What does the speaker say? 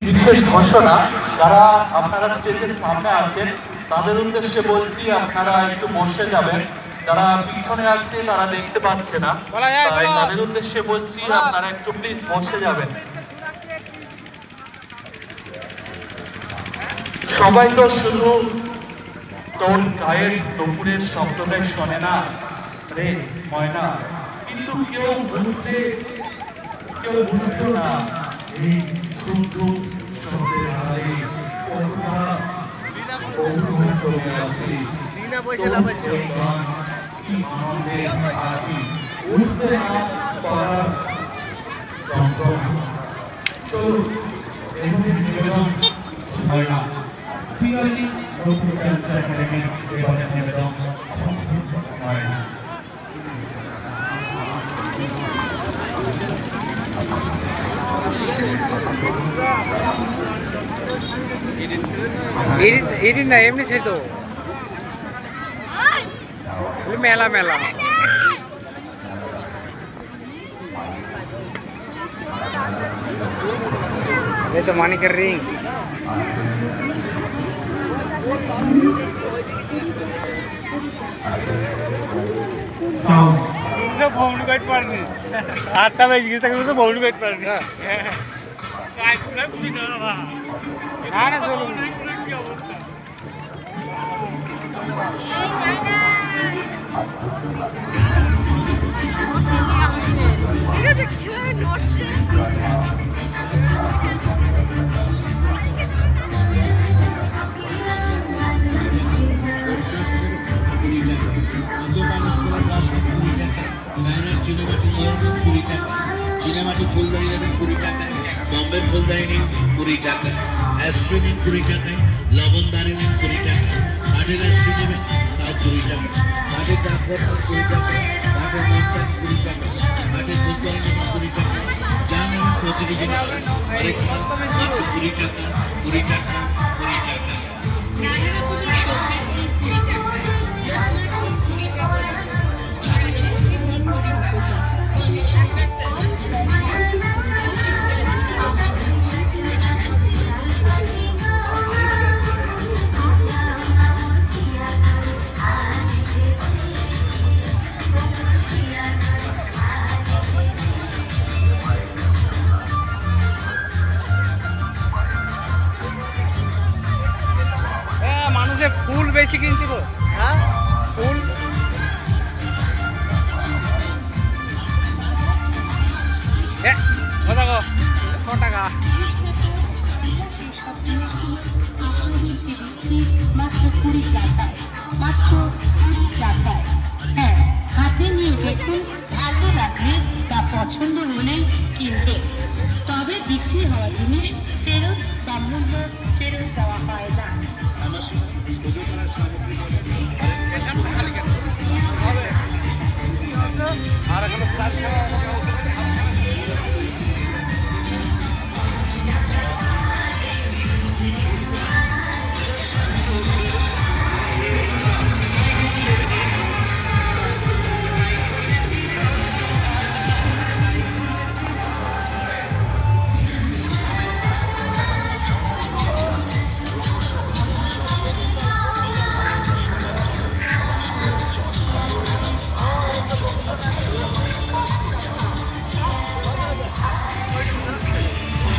বিশেষ ঘোষণা, যারা আপনারা স্টেজের সামনে আছেন তাদের উদ্দেশ্যে বলছি আপনারা একটু বসে যাবেন। যারা পিছনে আছে তারা দেখতে পাচ্ছে না, তাই তাদের উদ্দেশ্যে বলছি আপনারা একটু প্লিজ বসে যাবেন। সবাই তো শুধু তোর গায়ের দুপুরের শব্দটাই শোনে না রে ময়না, কিন্তু কেউ বুঝতো না এই শুদ্ধ শব্দের আড়ালে কতটা অনুভব করে আছে। কি আনন্দের আছি উঠতে না পারার যন্ত্রণা। চলো এভাবে নিবেদন হয় না পিয়ালি রূপ ক্যান্সার একাডেমি এবারে নিবেদন হয় না। এডিট না এমনি ছিল তো মেলা মেলা এই তো মানিকের রিং ভৌমিক গাইড পারনি 8টা বেজে গেছে তো ভৌমিক গাইড পারনি না না চলুন চীনামাটি ফুলদানি নেবেন 20 টাকায়, বম্বের ফুলদানি নিন 20 টাকায়, অ্যাস্ট্রো নিন 20 টাকায়, লবণ দানি নিন 20 টাকায়, কাঠের অ্যাস্ট্রো নেবেন তাও 20 টাকা, কাঠের ডাকবর 20 টাকায়, কাঠের মন্দান 20 টাকায়, কাঠের ফুলদানি নেবেন 20 টাকায়, যা নেবেন প্রতিটি জিনিস আরেক মাল মাত্র 20 টাকা 20 টাকা 20 টাকা। মানুষের ফুল বেশি কিনছি তো হ্যাঁ ফুল দেখো 100 টাকা মাত্র 20 টাকায়, মাত্র 20 টাকায়। হ্যাঁ, হাতে নিয়ে দেখুন, ভালো লাগলে তা পছন্দ হলেই কিনবে। তবে বিক্রি হওয়া জিনিস